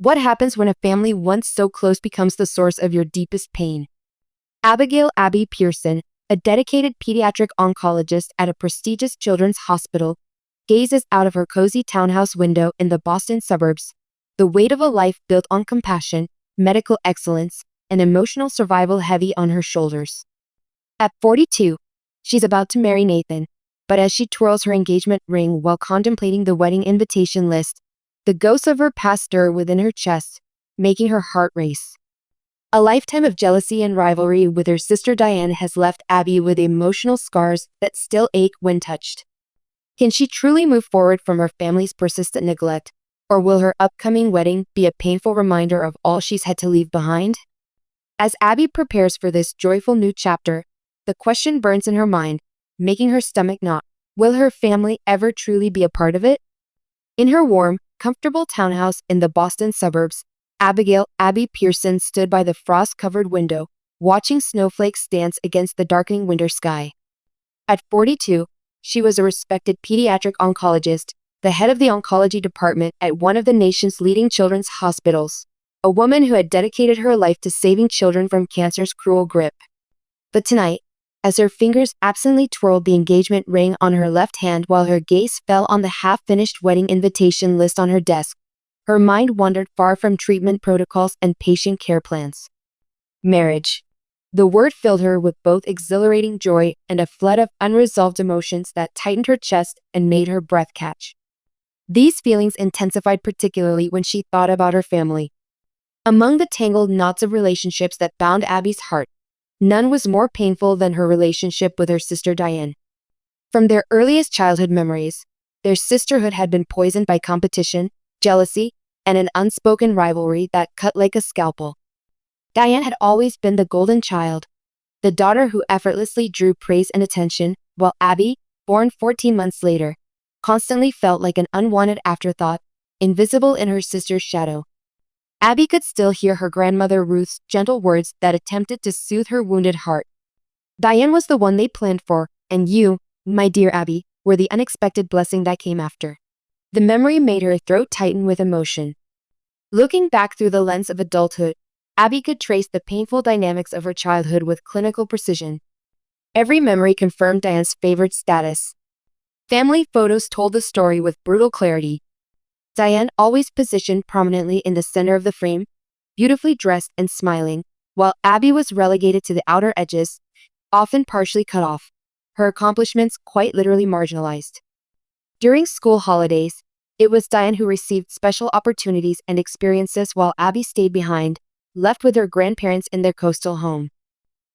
What happens when a family once so close becomes the source of your deepest pain? Abigail Abby Pearson, a dedicated pediatric oncologist at a prestigious children's hospital, gazes out of her cozy townhouse window in the Boston suburbs, the weight of a life built on compassion, medical excellence, and emotional survival heavy on her shoulders. At 42, she's about to marry Nathan, but as she twirls her engagement ring while contemplating the wedding invitation list, the ghosts of her past stir within her chest, making her heart race. A lifetime of jealousy and rivalry with her sister Diane has left Abby with emotional scars that still ache when touched. Can she truly move forward from her family's persistent neglect, or will her upcoming wedding be a painful reminder of all she's had to leave behind? As Abby prepares for this joyful new chapter, the question burns in her mind, making her stomach knot. Will her family ever truly be a part of it? In her warm, comfortable townhouse in the Boston suburbs, Abigail Abby Pearson stood by the frost-covered window, watching snowflakes dance against the darkening winter sky. At 42, she was a respected pediatric oncologist, the head of the oncology department at one of the nation's leading children's hospitals, a woman who had dedicated her life to saving children from cancer's cruel grip. But tonight, as her fingers absently twirled the engagement ring on her left hand while her gaze fell on the half-finished wedding invitation list on her desk, her mind wandered far from treatment protocols and patient care plans. Marriage. The word filled her with both exhilarating joy and a flood of unresolved emotions that tightened her chest and made her breath catch. These feelings intensified particularly when she thought about her family. Among the tangled knots of relationships that bound Abby's heart, none was more painful than her relationship with her sister Diane. From their earliest childhood memories, their sisterhood had been poisoned by competition, jealousy, and an unspoken rivalry that cut like a scalpel. Diane had always been the golden child, the daughter who effortlessly drew praise and attention, while Abby, born 14 months later, constantly felt like an unwanted afterthought, invisible in her sister's shadow. Abby could still hear her grandmother Ruth's gentle words that attempted to soothe her wounded heart. Diane was the one they planned for, and you, my dear Abby, were the unexpected blessing that came after. The memory made her throat tighten with emotion. Looking back through the lens of adulthood, Abby could trace the painful dynamics of her childhood with clinical precision. Every memory confirmed Diane's favored status. Family photos told the story with brutal clarity. Diane always positioned prominently in the center of the frame, beautifully dressed and smiling, while Abby was relegated to the outer edges, often partially cut off, her accomplishments quite literally marginalized. During school holidays, it was Diane who received special opportunities and experiences while Abby stayed behind, left with her grandparents in their coastal home.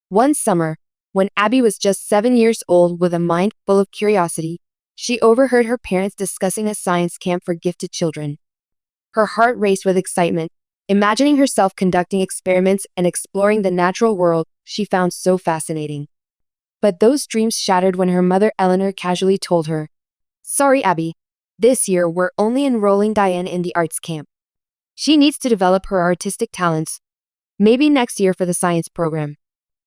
One summer, when Abby was just 7 years old with a mind full of curiosity, she overheard her parents discussing a science camp for gifted children. Her heart raced with excitement, imagining herself conducting experiments and exploring the natural world she found so fascinating. But those dreams shattered when her mother Eleanor casually told her, "Sorry, Abby, this year we're only enrolling Diane in the arts camp. She needs to develop her artistic talents. Maybe next year for the science program."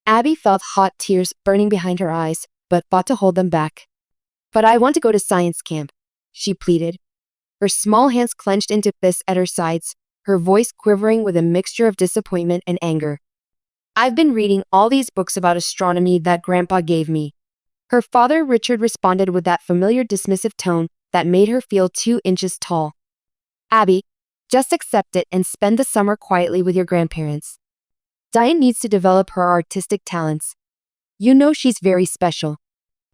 Abby felt hot tears burning behind her eyes, but fought to hold them back. "But I want to go to science camp," she pleaded. Her small hands clenched into fists at her sides, her voice quivering with a mixture of disappointment and anger. "I've been reading all these books about astronomy that Grandpa gave me." Her father Richard responded with that familiar dismissive tone that made her feel 2 inches tall. "Abby, just accept it and spend the summer quietly with your grandparents. Diane needs to develop her artistic talents. You know she's very special."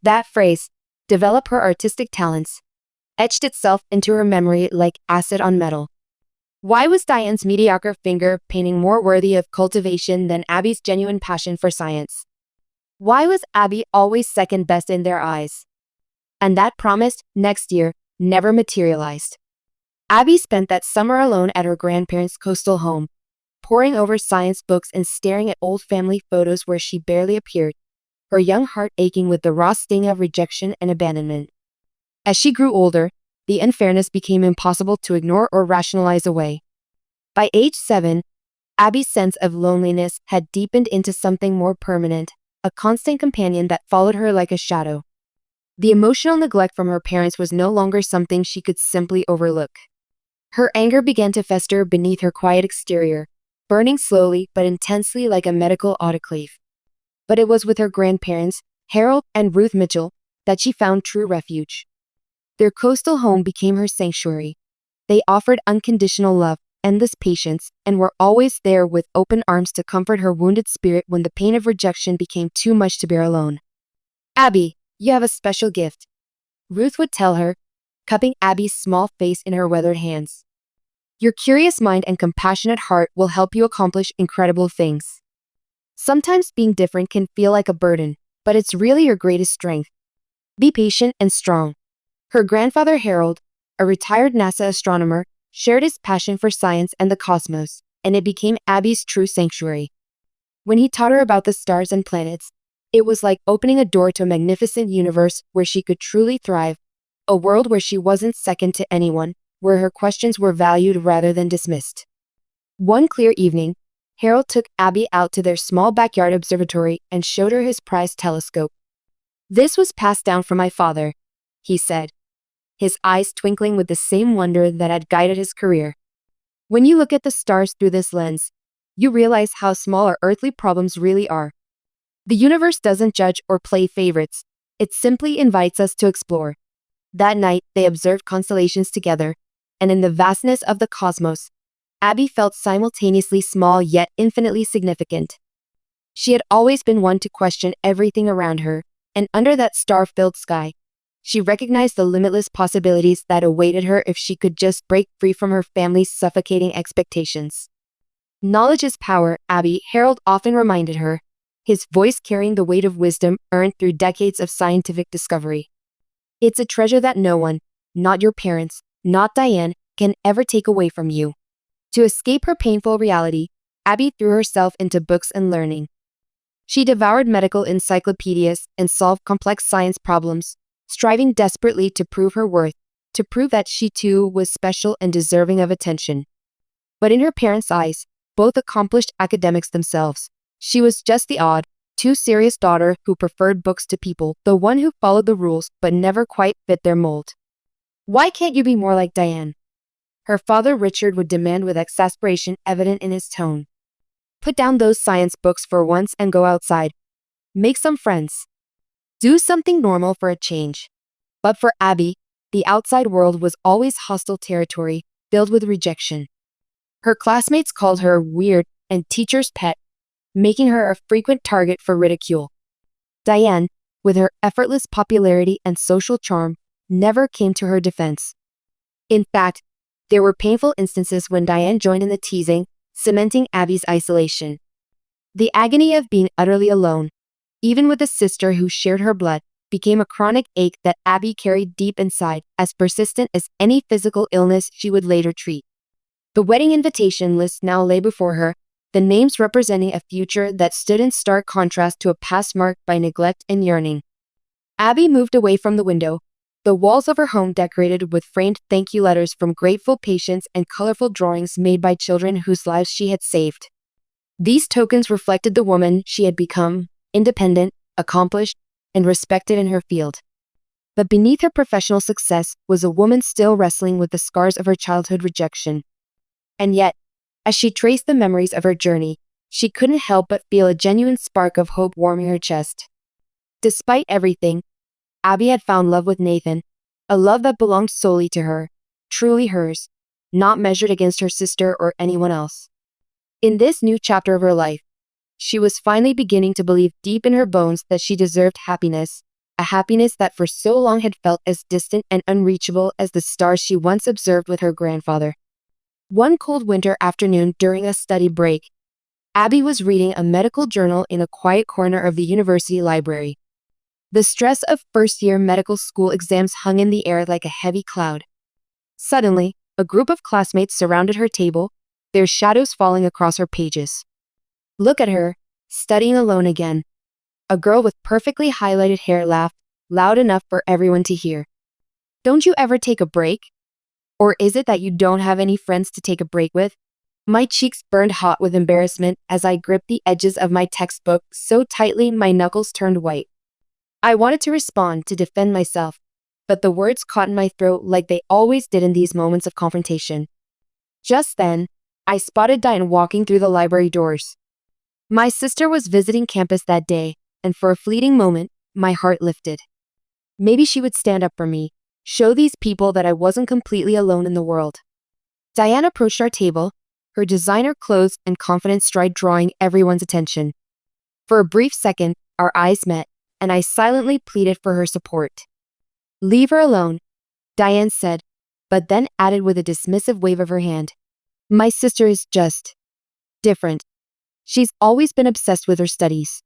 That phrase, "develop her artistic talents," etched itself into her memory like acid on metal. Why was Diane's mediocre finger painting more worthy of cultivation than Abby's genuine passion for science? Why was Abby always second best in their eyes? And that promised next year never materialized. Abby spent that summer alone at her grandparents' coastal home, poring over science books and staring at old family photos where she barely appeared, her young heart aching with the raw sting of rejection and abandonment. As she grew older, the unfairness became impossible to ignore or rationalize away. By age 7, Abby's sense of loneliness had deepened into something more permanent, a constant companion that followed her like a shadow. The emotional neglect from her parents was no longer something she could simply overlook. Her anger began to fester beneath her quiet exterior, burning slowly but intensely like a medical autoclave. But it was with her grandparents, Harold and Ruth Mitchell, that she found true refuge. Their coastal home became her sanctuary. They offered unconditional love, endless patience, and were always there with open arms to comfort her wounded spirit when the pain of rejection became too much to bear alone. "Abby, you have a special gift," Ruth would tell her, cupping Abby's small face in her weathered hands. "Your curious mind and compassionate heart will help you accomplish incredible things. Sometimes being different can feel like a burden, but it's really your greatest strength. Be patient and strong." Her grandfather Harold, a retired NASA astronomer, shared his passion for science and the cosmos, and it became Abby's true sanctuary. When he taught her about the stars and planets, it was like opening a door to a magnificent universe where she could truly thrive, a world where she wasn't second to anyone, where her questions were valued rather than dismissed. One clear evening, Harold took Abby out to their small backyard observatory and showed her his prized telescope. "This was passed down from my father," he said, his eyes twinkling with the same wonder that had guided his career. "When you look at the stars through this lens, you realize how small our earthly problems really are. The universe doesn't judge or play favorites. It simply invites us to explore." That night, they observed constellations together, and in the vastness of the cosmos, Abby felt simultaneously small yet infinitely significant. She had always been one to question everything around her, and under that star-filled sky, she recognized the limitless possibilities that awaited her if she could just break free from her family's suffocating expectations. "Knowledge is power," Harold often reminded her, his voice carrying the weight of wisdom earned through decades of scientific discovery. "It's a treasure that no one, not your parents, not Diane, can ever take away from you." To escape her painful reality, Abby threw herself into books and learning. She devoured medical encyclopedias and solved complex science problems, striving desperately to prove her worth, to prove that she too was special and deserving of attention. But in her parents' eyes, both accomplished academics themselves, she was just the odd, too serious daughter who preferred books to people, the one who followed the rules but never quite fit their mold. "Why can't you be more like Diane?" her father Richard would demand with exasperation evident in his tone. "Put down those science books for once and go outside. Make some friends. Do something normal for a change." But for Abby, the outside world was always hostile territory, filled with rejection. Her classmates called her weird and teacher's pet, making her a frequent target for ridicule. Diane, with her effortless popularity and social charm, never came to her defense. In fact, there were painful instances when Diane joined in the teasing, cementing Abby's isolation. The agony of being utterly alone, even with a sister who shared her blood, became a chronic ache that Abby carried deep inside, as persistent as any physical illness she would later treat. The wedding invitation list now lay before her, the names representing a future that stood in stark contrast to a past marked by neglect and yearning. Abby moved away from the window, the walls of her home decorated with framed thank you letters from grateful patients and colorful drawings made by children whose lives she had saved. These tokens reflected the woman she had become, independent, accomplished, and respected in her field. But beneath her professional success was a woman still wrestling with the scars of her childhood rejection. And yet, as she traced the memories of her journey, she couldn't help but feel a genuine spark of hope warming her chest. Despite everything, Abby had found love with Nathan, a love that belonged solely to her, truly hers, not measured against her sister or anyone else. In this new chapter of her life, she was finally beginning to believe deep in her bones that she deserved happiness, a happiness that for so long had felt as distant and unreachable as the stars she once observed with her grandfather. One cold winter afternoon during a study break, Abby was reading a medical journal in a quiet corner of the university library. The stress of first-year medical school exams hung in the air like a heavy cloud. Suddenly, a group of classmates surrounded her table, their shadows falling across her pages. "Look at her, studying alone again." A girl with perfectly highlighted hair laughed, loud enough for everyone to hear. "Don't you ever take a break? Or is it that you don't have any friends to take a break with?" My cheeks burned hot with embarrassment as I gripped the edges of my textbook so tightly my knuckles turned white. I wanted to respond, to defend myself, but the words caught in my throat like they always did in these moments of confrontation. Just then, I spotted Diane walking through the library doors. My sister was visiting campus that day, and for a fleeting moment, my heart lifted. Maybe she would stand up for me, show these people that I wasn't completely alone in the world. Diane approached our table, her designer clothes and confident stride drawing everyone's attention. For a brief second, our eyes met, and I silently pleaded for her support. "Leave her alone," Diane said, but then added with a dismissive wave of her hand. "My sister is just different. She's always been obsessed with her studies.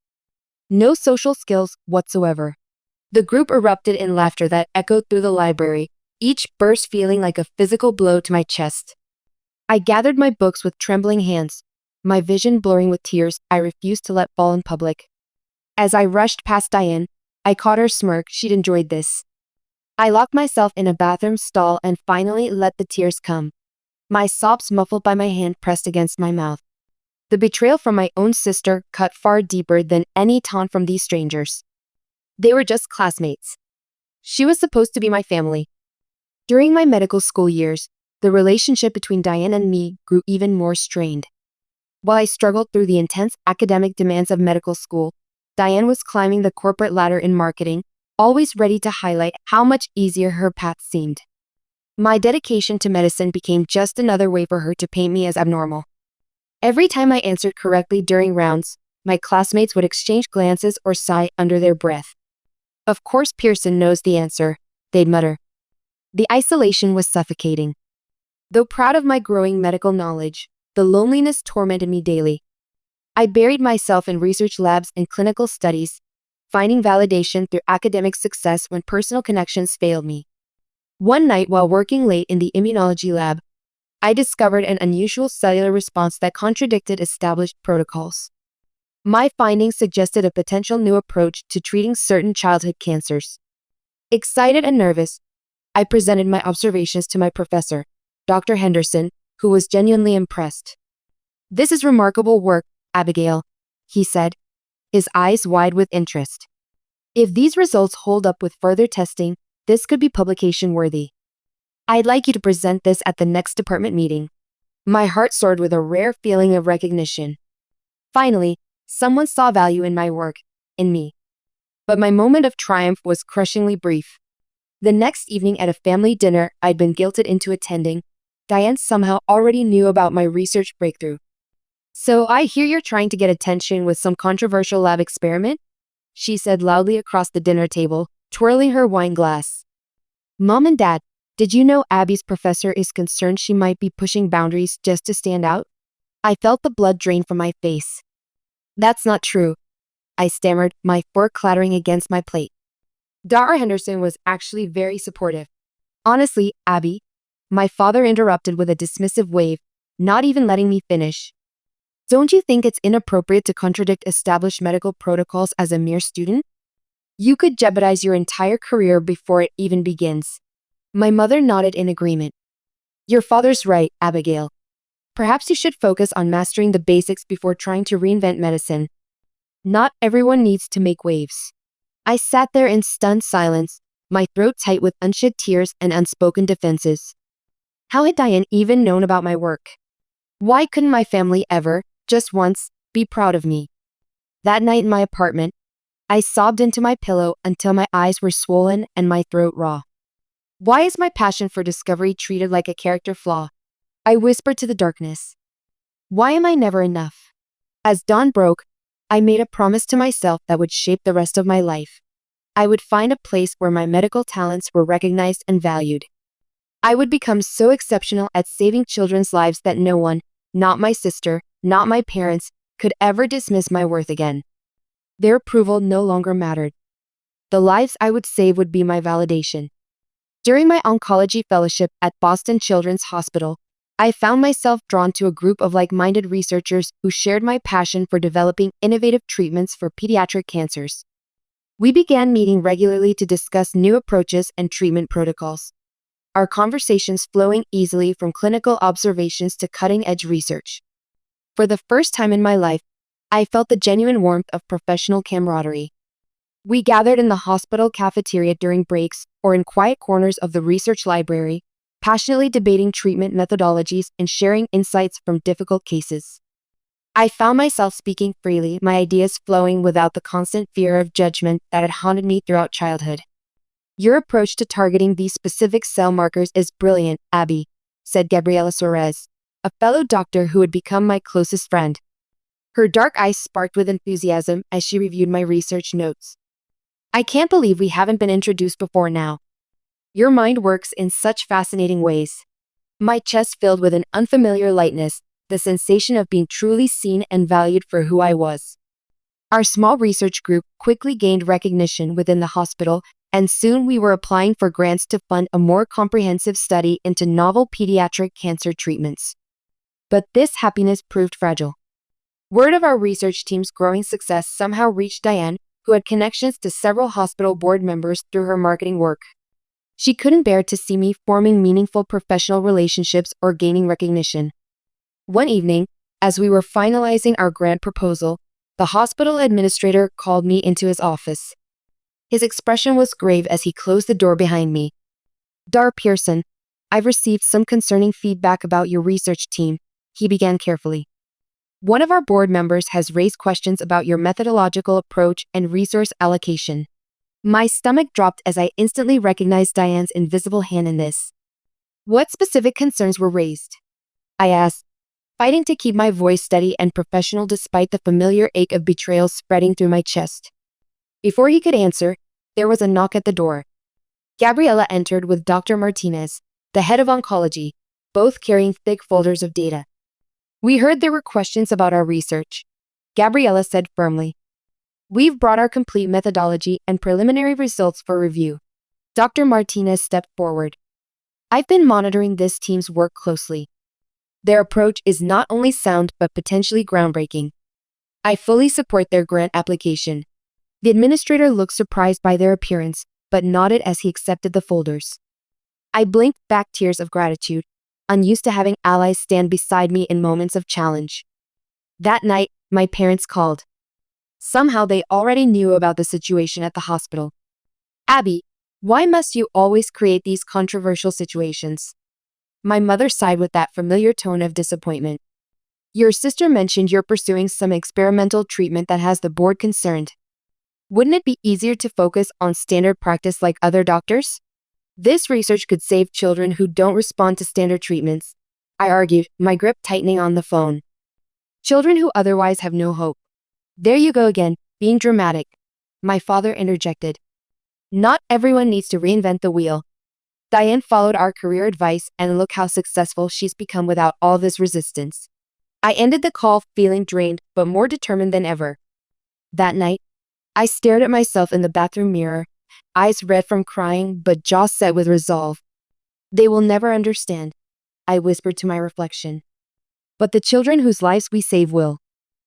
No social skills whatsoever." The group erupted in laughter that echoed through the library, each burst feeling like a physical blow to my chest. I gathered my books with trembling hands, my vision blurring with tears I refused to let fall in public. As I rushed past Diane, I caught her smirk. She'd enjoyed this. I locked myself in a bathroom stall and finally let the tears come, my sobs muffled by my hand pressed against my mouth. The betrayal from my own sister cut far deeper than any taunt from these strangers. They were just classmates. She was supposed to be my family. During my medical school years, the relationship between Diane and me grew even more strained. While I struggled through the intense academic demands of medical school, Diane was climbing the corporate ladder in marketing, always ready to highlight how much easier her path seemed. My dedication to medicine became just another way for her to paint me as abnormal. Every time I answered correctly during rounds, my classmates would exchange glances or sigh under their breath. "Of course Pearson knows the answer," they'd mutter. The isolation was suffocating. Though proud of my growing medical knowledge, the loneliness tormented me daily. I buried myself in research labs and clinical studies, finding validation through academic success when personal connections failed me. One night while working late in the immunology lab, I discovered an unusual cellular response that contradicted established protocols. My findings suggested a potential new approach to treating certain childhood cancers. Excited and nervous, I presented my observations to my professor, Dr. Henderson, who was genuinely impressed. "This is remarkable work, Abigail," he said, his eyes wide with interest. "If these results hold up with further testing, this could be publication worthy. I'd like you to present this at the next department meeting." My heart soared with a rare feeling of recognition. Finally, someone saw value in my work, in me. But my moment of triumph was crushingly brief. The next evening at a family dinner I'd been guilted into attending, Diane somehow already knew about my research breakthrough. "So I hear you're trying to get attention with some controversial lab experiment?" she said loudly across the dinner table, twirling her wine glass. "Mom and Dad, did you know Abby's professor is concerned she might be pushing boundaries just to stand out?" I felt the blood drain from my face. "That's not true," I stammered, my fork clattering against my plate. Dr. Henderson was actually very supportive. "Honestly, Abby," my father interrupted with a dismissive wave, not even letting me finish. "Don't you think it's inappropriate to contradict established medical protocols as a mere student? You could jeopardize your entire career before it even begins." My mother nodded in agreement. "Your father's right, Abigail. Perhaps you should focus on mastering the basics before trying to reinvent medicine. Not everyone needs to make waves." I sat there in stunned silence, my throat tight with unshed tears and unspoken defenses. How had Diane even known about my work? Why couldn't my family ever, just once, be proud of me? That night in my apartment, I sobbed into my pillow until my eyes were swollen and my throat raw. Why is my passion for discovery treated like a character flaw? I whispered to the darkness. Why am I never enough? As dawn broke, I made a promise to myself that would shape the rest of my life. I would find a place where my medical talents were recognized and valued. I would become so exceptional at saving children's lives that no one, not my sister, not my parents, could ever dismiss my worth again. Their approval no longer mattered. The lives I would save would be my validation. During my oncology fellowship at Boston Children's Hospital, I found myself drawn to a group of like-minded researchers who shared my passion for developing innovative treatments for pediatric cancers. We began meeting regularly to discuss new approaches and treatment protocols, our conversations flowing easily from clinical observations to cutting-edge research. For the first time in my life, I felt the genuine warmth of professional camaraderie. We gathered in the hospital cafeteria during breaks or in quiet corners of the research library, passionately debating treatment methodologies and sharing insights from difficult cases. I found myself speaking freely, my ideas flowing without the constant fear of judgment that had haunted me throughout childhood. "Your approach to targeting these specific cell markers is brilliant, Abby," said Gabriela Suarez, a fellow doctor who had become my closest friend. Her dark eyes sparked with enthusiasm as she reviewed my research notes. "I can't believe we haven't been introduced before now. Your mind works in such fascinating ways." My chest filled with an unfamiliar lightness, the sensation of being truly seen and valued for who I was. Our small research group quickly gained recognition within the hospital, and soon we were applying for grants to fund a more comprehensive study into novel pediatric cancer treatments. But this happiness proved fragile. Word of our research team's growing success somehow reached Diane, who had connections to several hospital board members through her marketing work. She couldn't bear to see me forming meaningful professional relationships or gaining recognition. One evening, as we were finalizing our grant proposal, the hospital administrator called me into his office. His expression was grave as he closed the door behind me. "Dr. Pearson, I've received some concerning feedback about your research team," he began carefully. "One of our board members has raised questions about your methodological approach and resource allocation." My stomach dropped as I instantly recognized Diane's invisible hand in this. "What specific concerns were raised?" I asked, fighting to keep my voice steady and professional despite the familiar ache of betrayal spreading through my chest. Before he could answer, there was a knock at the door. Gabriela entered with Dr. Martinez, the head of oncology, both carrying thick folders of data. "We heard there were questions about our research," Gabriela said firmly. "We've brought our complete methodology and preliminary results for review." Dr. Martinez stepped forward. "I've been monitoring this team's work closely. Their approach is not only sound but potentially groundbreaking. I fully support their grant application." The administrator looked surprised by their appearance, but nodded as he accepted the folders. I blinked back tears of gratitude, unused to having allies stand beside me in moments of challenge. That night, my parents called. Somehow they already knew about the situation at the hospital. "Abby, why must you always create these controversial situations?" My mother sighed with that familiar tone of disappointment. "Your sister mentioned you're pursuing some experimental treatment that has the board concerned. Wouldn't it be easier to focus on standard practice like other doctors? This research could save children who don't respond to standard treatments," I argued, my grip tightening on the phone. "Children who otherwise have no hope." "There you go again, being dramatic," my father interjected. "Not everyone needs to reinvent the wheel." Diane followed our career advice, and look how successful she's become without all this resistance. I ended the call feeling drained but more determined than ever. That night, I stared at myself in the bathroom mirror, eyes red from crying but jaw set with resolve. "They will never understand," I whispered to my reflection. "But the children whose lives we save will."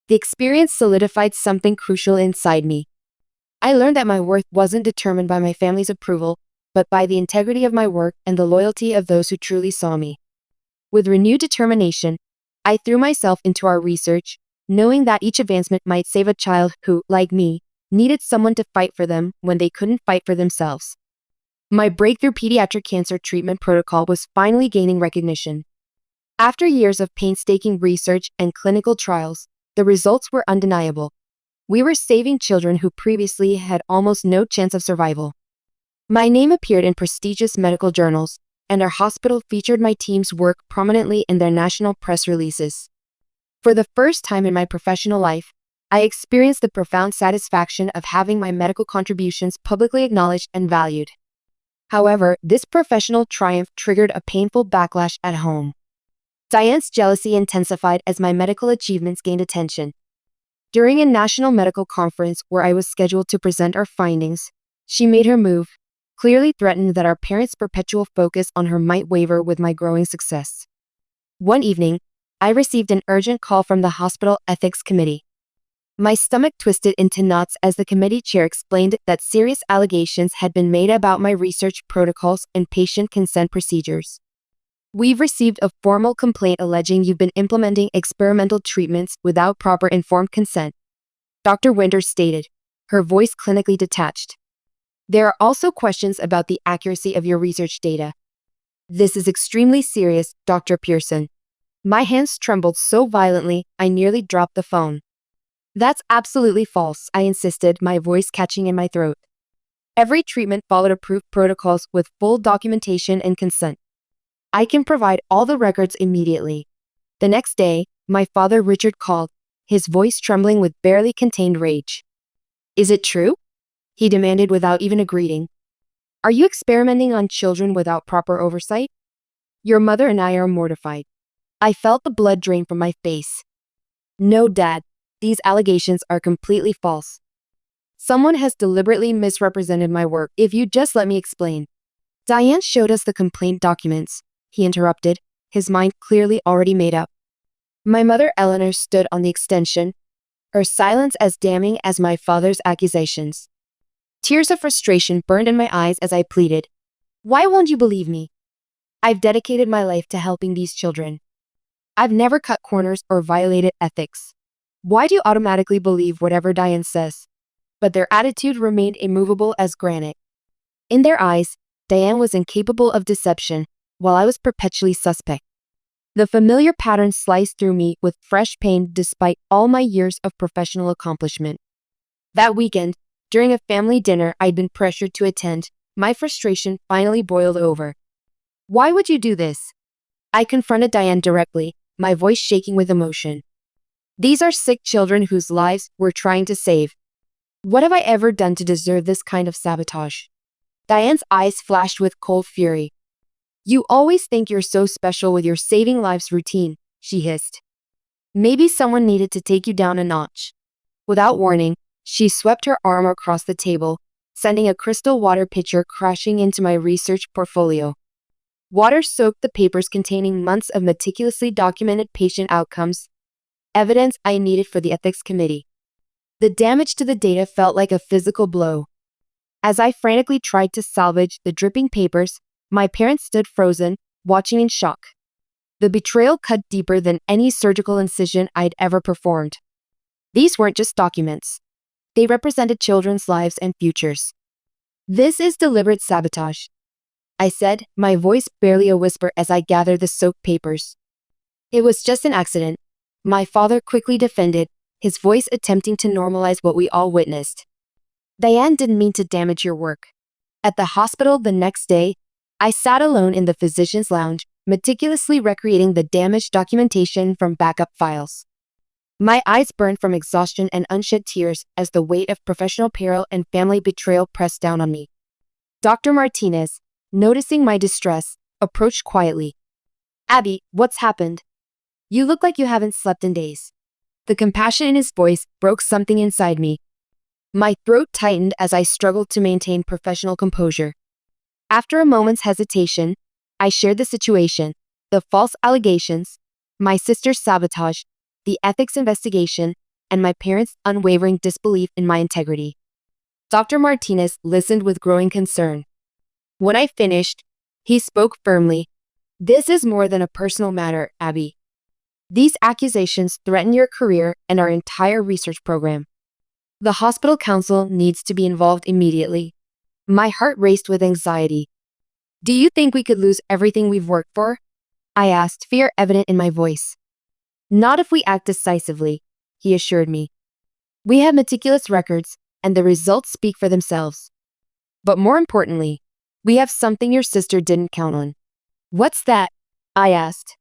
The experience solidified something crucial inside me. I learned that my worth wasn't determined by my family's approval, but by the integrity of my work and the loyalty of those who truly saw me. With renewed determination, I threw myself into our research, knowing that each advancement might save a child who, like me, needed someone to fight for them when they couldn't fight for themselves. My breakthrough pediatric cancer treatment protocol was finally gaining recognition. After years of painstaking research and clinical trials, the results were undeniable. We were saving children who previously had almost no chance of survival. My name appeared in prestigious medical journals, and our hospital featured my team's work prominently in their national press releases. For the first time in my professional life, I experienced the profound satisfaction of having my medical contributions publicly acknowledged and valued. However, this professional triumph triggered a painful backlash at home. Diane's jealousy intensified as my medical achievements gained attention. During a national medical conference where I was scheduled to present our findings, she made her move, clearly threatened that our parents' perpetual focus on her might waver with my growing success. One evening, I received an urgent call from the hospital ethics committee. My stomach twisted into knots as the committee chair explained that serious allegations had been made about my research protocols and patient consent procedures. "We've received a formal complaint alleging you've been implementing experimental treatments without proper informed consent," Dr. Winters stated, her voice clinically detached. "There are also questions about the accuracy of your research data." This is extremely serious, Dr. Pearson. My hands trembled so violently, I nearly dropped the phone. That's absolutely false, I insisted, my voice catching in my throat. Every treatment followed approved protocols with full documentation and consent. I can provide all the records immediately. The next day, my father Richard called, his voice trembling with barely contained rage. Is it true? He demanded without even a greeting. Are you experimenting on children without proper oversight? Your mother and I are mortified. I felt the blood drain from my face. No, Dad, these allegations are completely false. Someone has deliberately misrepresented my work. If you just let me explain. Diane showed us the complaint documents, he interrupted, his mind clearly already made up. My mother Eleanor stood on the extension, her silence as damning as my father's accusations. Tears of frustration burned in my eyes as I pleaded. Why won't you believe me? I've dedicated my life to helping these children. I've never cut corners or violated ethics. Why do you automatically believe whatever Diane says? But their attitude remained immovable as granite. In their eyes, Diane was incapable of deception, while I was perpetually suspect. The familiar pattern sliced through me with fresh pain despite all my years of professional accomplishment. That weekend, during a family dinner I'd been pressured to attend, my frustration finally boiled over. Why would you do this? I confronted Diane directly, my voice shaking with emotion. These are sick children whose lives we're trying to save. What have I ever done to deserve this kind of sabotage? Diane's eyes flashed with cold fury. You always think you're so special with your saving lives routine, she hissed. Maybe someone needed to take you down a notch. Without warning, she swept her arm across the table, sending a crystal water pitcher crashing into my research portfolio. Water soaked the papers containing months of meticulously documented patient outcomes, evidence I needed for the ethics committee. The damage to the data felt like a physical blow. As I frantically tried to salvage the dripping papers, my parents stood frozen, watching in shock. The betrayal cut deeper than any surgical incision I'd ever performed. These weren't just documents. They represented children's lives and futures. This is deliberate sabotage, I said, my voice barely a whisper as I gathered the soaked papers. It was just an accident, my father quickly defended, his voice attempting to normalize what we all witnessed. Diane didn't mean to damage your work. At the hospital the next day, I sat alone in the physician's lounge, meticulously recreating the damaged documentation from backup files. My eyes burned from exhaustion and unshed tears as the weight of professional peril and family betrayal pressed down on me. Dr. Martinez, noticing my distress, approached quietly. Abby, what's happened? You look like you haven't slept in days. The compassion in his voice broke something inside me. My throat tightened as I struggled to maintain professional composure. After a moment's hesitation, I shared the situation, the false allegations, my sister's sabotage, the ethics investigation, and my parents' unwavering disbelief in my integrity. Dr. Martinez listened with growing concern. When I finished, he spoke firmly. This is more than a personal matter, Abby. These accusations threaten your career and our entire research program. The hospital council needs to be involved immediately. My heart raced with anxiety. Do you think we could lose everything we've worked for? I asked, fear evident in my voice. Not if we act decisively, he assured me. We have meticulous records, and the results speak for themselves. But more importantly, we have something your sister didn't count on. What's that? I asked.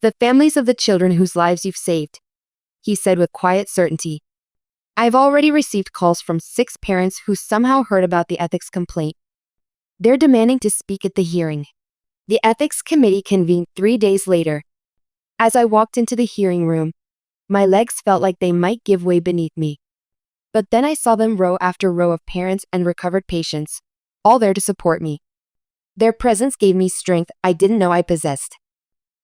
The families of the children whose lives you've saved, he said with quiet certainty. I've already received calls from 6 parents who somehow heard about the ethics complaint. They're demanding to speak at the hearing. The ethics committee convened 3 days later. As I walked into the hearing room, my legs felt like they might give way beneath me. But then I saw them row after row of parents and recovered patients, all there to support me. Their presence gave me strength I didn't know I possessed.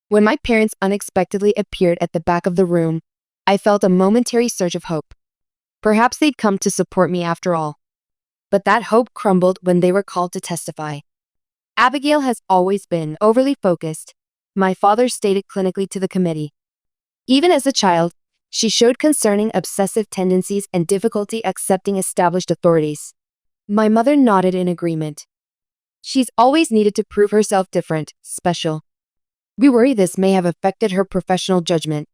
When my parents unexpectedly appeared at the back of the room, I felt a momentary surge of hope. Perhaps they'd come to support me after all. But that hope crumbled when they were called to testify. Abigail has always been overly focused, my father stated clinically to the committee. Even as a child, she showed concerning obsessive tendencies and difficulty accepting established authorities. My mother nodded in agreement. She's always needed to prove herself different, special. We worry this may have affected her professional judgment.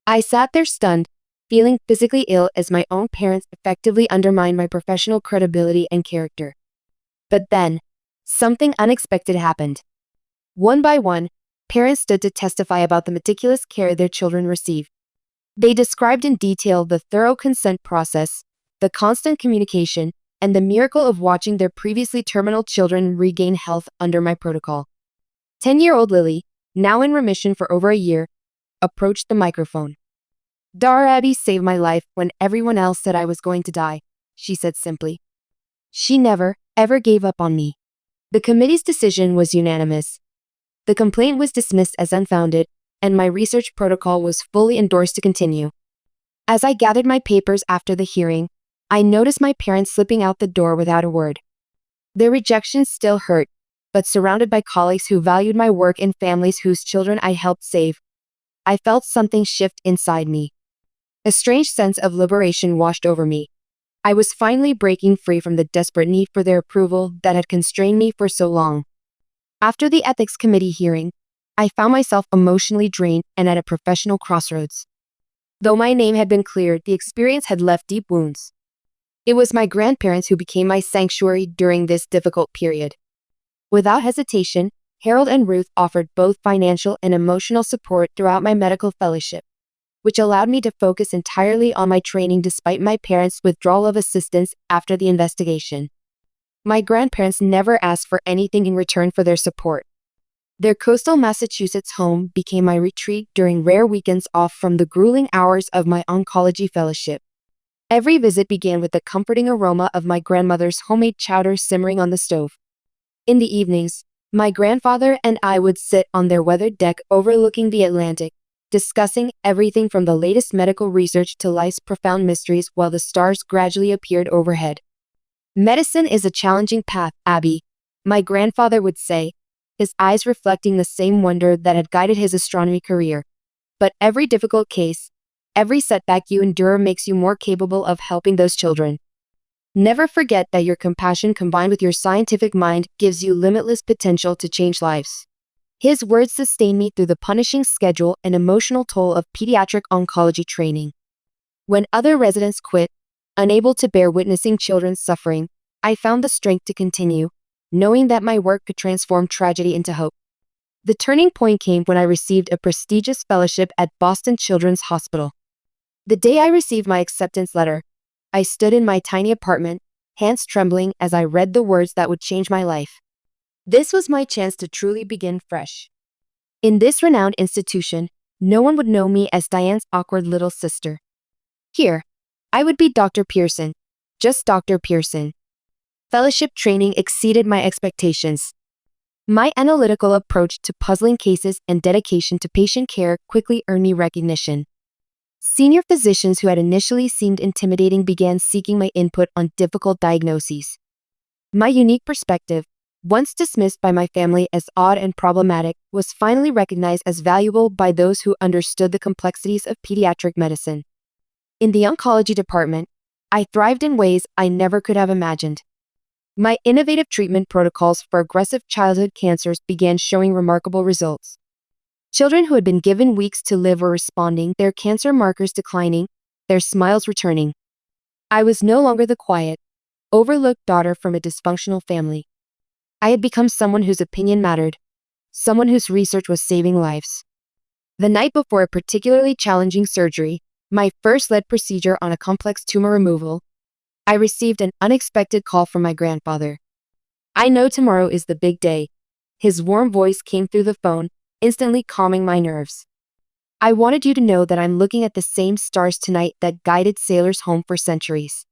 I sat there stunned, feeling physically ill as my own parents effectively undermined my professional credibility and character. But then, something unexpected happened. One by one, parents stood to testify about the meticulous care their children received. They described in detail the thorough consent process, the constant communication, and the miracle of watching their previously terminal children regain health under my protocol. 10-year-old Lily, now in remission for over a year, approached the microphone. "Dar Abby saved my life when everyone else said I was going to die," she said simply. She never, ever gave up on me. The committee's decision was unanimous. The complaint was dismissed as unfounded, and my research protocol was fully endorsed to continue. As I gathered my papers after the hearing, I noticed my parents slipping out the door without a word. Their rejection still hurt, but surrounded by colleagues who valued my work and families whose children I helped save, I felt something shift inside me. A strange sense of liberation washed over me. I was finally breaking free from the desperate need for their approval that had constrained me for so long. After the ethics committee hearing, I found myself emotionally drained and at a professional crossroads. Though my name had been cleared, the experience had left deep wounds. It was my grandparents who became my sanctuary during this difficult period. Without hesitation, Harold and Ruth offered both financial and emotional support throughout my medical fellowship, which allowed me to focus entirely on my training despite my parents' withdrawal of assistance after the investigation. My grandparents never asked for anything in return for their support. Their coastal Massachusetts home became my retreat during rare weekends off from the grueling hours of my oncology fellowship. Every visit began with the comforting aroma of my grandmother's homemade chowder simmering on the stove. In the evenings, my grandfather and I would sit on their weathered deck overlooking the Atlantic, discussing everything from the latest medical research to life's profound mysteries while the stars gradually appeared overhead. "Medicine is a challenging path, Abby," my grandfather would say, his eyes reflecting the same wonder that had guided his astronomy career. "But every difficult case, every setback you endure makes you more capable of helping those children. Never forget that your compassion combined with your scientific mind gives you limitless potential to change lives." His words sustained me through the punishing schedule and emotional toll of pediatric oncology training. When other residents quit, unable to bear witnessing children's suffering, I found the strength to continue, knowing that my work could transform tragedy into hope. The turning point came when I received a prestigious fellowship at Boston Children's Hospital. The day I received my acceptance letter, I stood in my tiny apartment, hands trembling as I read the words that would change my life. This was my chance to truly begin fresh. In this renowned institution, no one would know me as Diane's awkward little sister. Here, I would be Dr. Pearson, just Dr. Pearson. Fellowship training exceeded my expectations. My analytical approach to puzzling cases and dedication to patient care quickly earned me recognition. Senior physicians who had initially seemed intimidating began seeking my input on difficult diagnoses. My unique perspective, once dismissed by my family as odd and problematic, was finally recognized as valuable by those who understood the complexities of pediatric medicine. In the oncology department, I thrived in ways I never could have imagined. My innovative treatment protocols for aggressive childhood cancers began showing remarkable results. Children who had been given weeks to live were responding, their cancer markers declining, their smiles returning. I was no longer the quiet, overlooked daughter from a dysfunctional family. I had become someone whose opinion mattered, someone whose research was saving lives. The night before a particularly challenging surgery, my first lead procedure on a complex tumor removal, I received an unexpected call from my grandfather. "I know tomorrow is the big day." His warm voice came through the phone, instantly calming my nerves. "I wanted you to know that I'm looking at the same stars tonight that guided sailors home for centuries.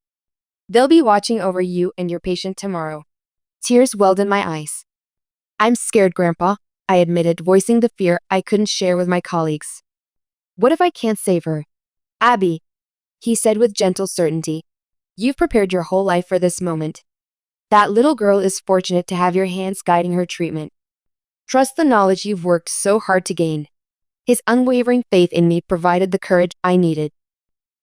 They'll be watching over you and your patient tomorrow." Tears welled in my eyes. "I'm scared, Grandpa," I admitted, voicing the fear I couldn't share with my colleagues. "What if I can't save her?" "Abby," he said with gentle certainty, "you've prepared your whole life for this moment. That little girl is fortunate to have your hands guiding her treatment. Trust the knowledge you've worked so hard to gain." His unwavering faith in me provided the courage I needed.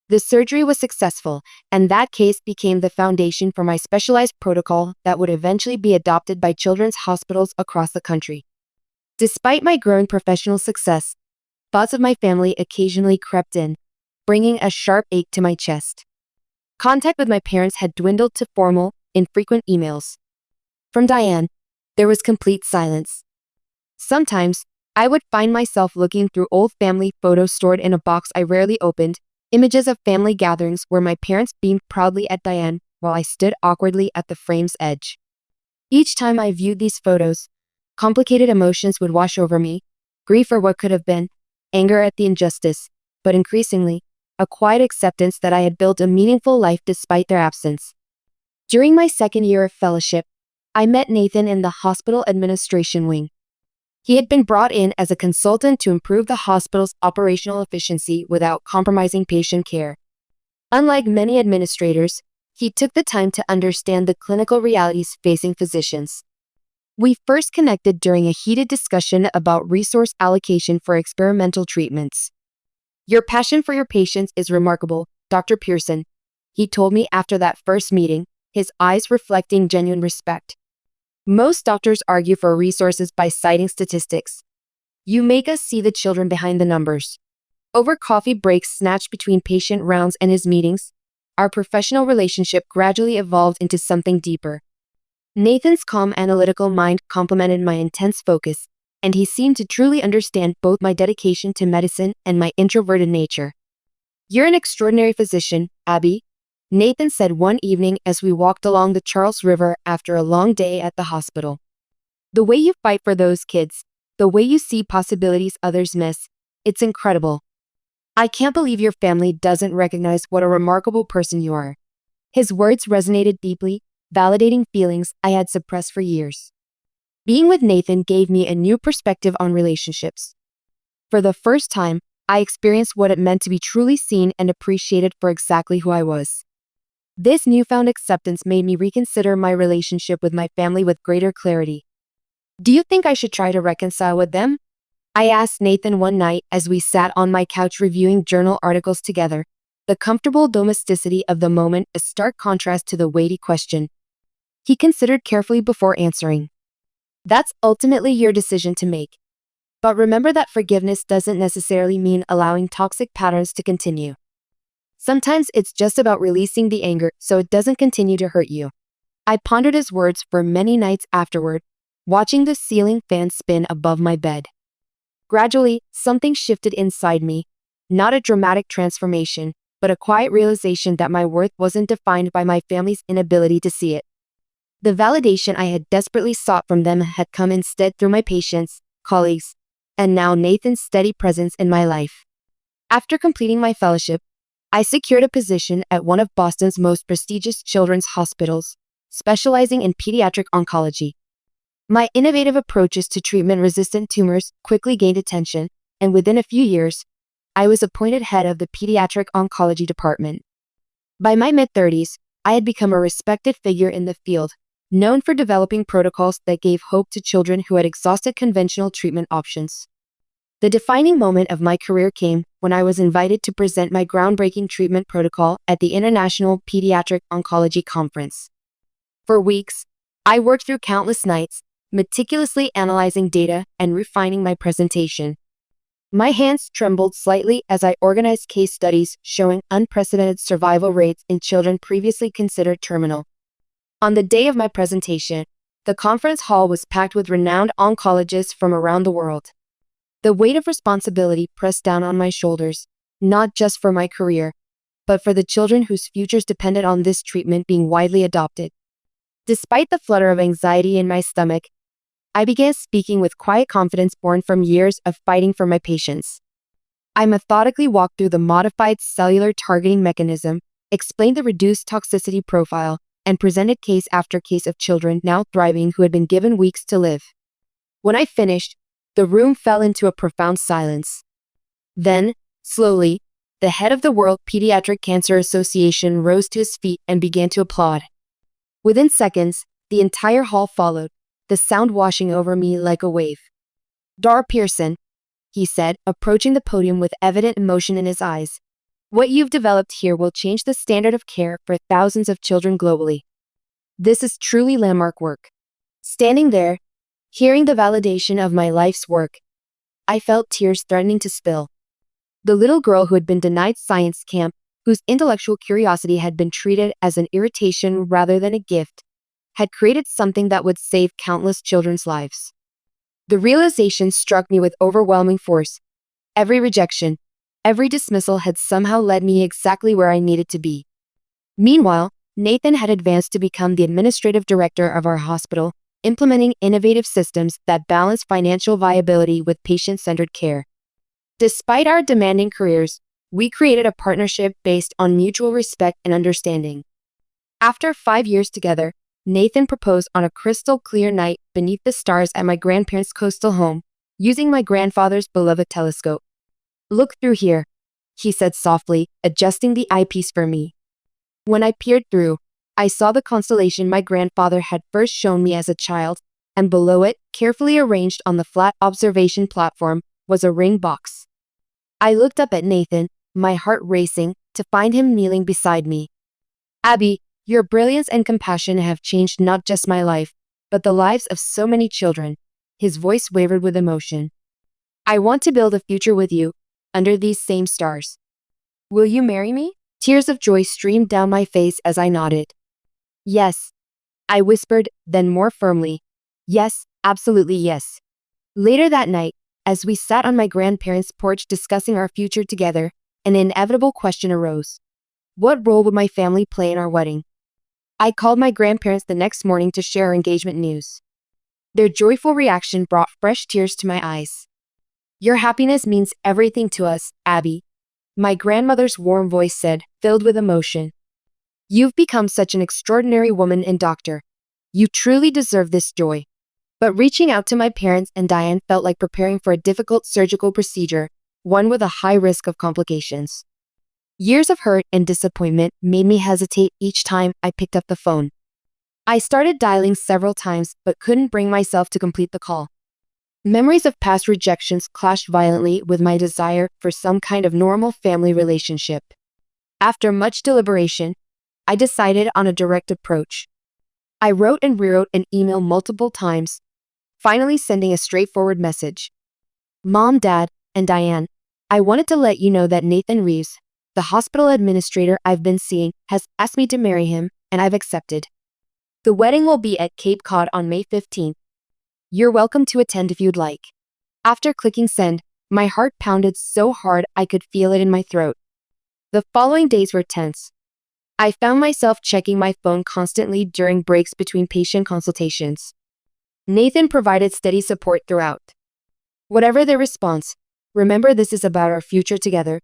The surgery was successful, and that case became the foundation for my specialized protocol that would eventually be adopted by children's hospitals across the country. Despite my growing professional success, thoughts of my family occasionally crept in, bringing a sharp ache to my chest. Contact with my parents had dwindled to formal, infrequent emails. From Diane, there was complete silence. Sometimes, I would find myself looking through old family photos stored in a box I rarely opened, images of family gatherings where my parents beamed proudly at Diane while I stood awkwardly at the frame's edge. Each time I viewed these photos, complicated emotions would wash over me, grief for what could have been, anger at the injustice, but increasingly, a quiet acceptance that I had built a meaningful life despite their absence. During my second year of fellowship, I met Nathan in the hospital administration wing. He had been brought in as a consultant to improve the hospital's operational efficiency without compromising patient care. Unlike many administrators, he took the time to understand the clinical realities facing physicians. We first connected during a heated discussion about resource allocation for experimental treatments. "Your passion for your patients is remarkable, Dr. Pearson," he told me after that first meeting, his eyes reflecting genuine respect. "Most doctors argue for resources by citing statistics. You make us see the children behind the numbers." Over coffee breaks snatched between patient rounds and his meetings, our professional relationship gradually evolved into something deeper. Nathan's calm analytical mind complemented my intense focus, and he seemed to truly understand both my dedication to medicine and my introverted nature. "You're an extraordinary physician, Abby," Nathan said one evening as we walked along the Charles River after a long day at the hospital. "The way you fight for those kids, the way you see possibilities others miss, it's incredible. I can't believe your family doesn't recognize what a remarkable person you are." His words resonated deeply, validating feelings I had suppressed for years. Being with Nathan gave me a new perspective on relationships. For the first time, I experienced what it meant to be truly seen and appreciated for exactly who I was. This newfound acceptance made me reconsider my relationship with my family with greater clarity. "Do you think I should try to reconcile with them?" I asked Nathan one night as we sat on my couch reviewing journal articles together, the comfortable domesticity of the moment a stark contrast to the weighty question. He considered carefully before answering. "That's ultimately your decision to make. But remember that forgiveness doesn't necessarily mean allowing toxic patterns to continue. Sometimes it's just about releasing the anger so it doesn't continue to hurt you." I pondered his words for many nights afterward, watching the ceiling fan spin above my bed. Gradually, something shifted inside me, not a dramatic transformation, but a quiet realization that my worth wasn't defined by my family's inability to see it. The validation I had desperately sought from them had come instead through my patients, colleagues, and now Nathan's steady presence in my life. After completing my fellowship, I secured a position at one of Boston's most prestigious children's hospitals, specializing in pediatric oncology. My innovative approaches to treatment-resistant tumors quickly gained attention, and within a few years, I was appointed head of the pediatric oncology department. By my mid-30s, I had become a respected figure in the field, known for developing protocols that gave hope to children who had exhausted conventional treatment options. The defining moment of my career came when I was invited to present my groundbreaking treatment protocol at the International Pediatric Oncology Conference. For weeks, I worked through countless nights, meticulously analyzing data and refining my presentation. My hands trembled slightly as I organized case studies showing unprecedented survival rates in children previously considered terminal. On the day of my presentation, the conference hall was packed with renowned oncologists from around the world. The weight of responsibility pressed down on my shoulders, not just for my career, but for the children whose futures depended on this treatment being widely adopted. Despite the flutter of anxiety in my stomach, I began speaking with quiet confidence born from years of fighting for my patients. I methodically walked through the modified cellular targeting mechanism, explained the reduced toxicity profile, and presented case after case of children now thriving who had been given weeks to live. When I finished, the room fell into a profound silence. Then, slowly, the head of the World Pediatric Cancer Association rose to his feet and began to applaud. Within seconds, the entire hall followed, the sound washing over me like a wave. "Dr. Pearson," he said, approaching the podium with evident emotion in his eyes, What you've developed here will change the standard of care for thousands of children globally. This is truly landmark work. Standing there, hearing the validation of my life's work, I felt tears threatening to spill. The little girl who had been denied science camp, whose intellectual curiosity had been treated as an irritation rather than a gift, had created something that would save countless children's lives. The realization struck me with overwhelming force. Every rejection, every dismissal had somehow led me exactly where I needed to be. Meanwhile, Nathan had advanced to become the administrative director of our hospital, implementing innovative systems that balance financial viability with patient-centered care. Despite our demanding careers, we created a partnership based on mutual respect and understanding. After 5 years together, Nathan proposed on a crystal-clear night beneath the stars at my grandparents' coastal home, using my grandfather's beloved telescope. "Look through here," he said softly, adjusting the eyepiece for me. When I peered through, I saw the constellation my grandfather had first shown me as a child, and below it, carefully arranged on the flat observation platform, was a ring box. I looked up at Nathan, my heart racing, to find him kneeling beside me. "Abby, your brilliance and compassion have changed not just my life, but the lives of so many children." His voice wavered with emotion. "I want to build a future with you, under these same stars. Will you marry me?" Tears of joy streamed down my face as I nodded. "Yes," I whispered, then more firmly, "Yes, absolutely yes." Later that night, as we sat on my grandparents' porch discussing our future together, an inevitable question arose. What role would my family play in our wedding? I called my grandparents the next morning to share our engagement news. Their joyful reaction brought fresh tears to my eyes. "Your happiness means everything to us, Abby," my grandmother's warm voice said, filled with emotion. "You've become such an extraordinary woman and doctor. You truly deserve this joy." But reaching out to my parents and Diane felt like preparing for a difficult surgical procedure, one with a high risk of complications. Years of hurt and disappointment made me hesitate each time I picked up the phone. I started dialing several times but couldn't bring myself to complete the call. Memories of past rejections clashed violently with my desire for some kind of normal family relationship. After much deliberation, I decided on a direct approach. I wrote and rewrote an email multiple times, finally sending a straightforward message. "Mom, Dad, and Diane, I wanted to let you know that Nathan Reeves, the hospital administrator I've been seeing, has asked me to marry him, and I've accepted. The wedding will be at Cape Cod on May 15th. You're welcome to attend if you'd like." After clicking send, my heart pounded so hard I could feel it in my throat. The following days were tense. I found myself checking my phone constantly during breaks between patient consultations. Nathan provided steady support throughout. "Whatever their response, remember this is about our future together,"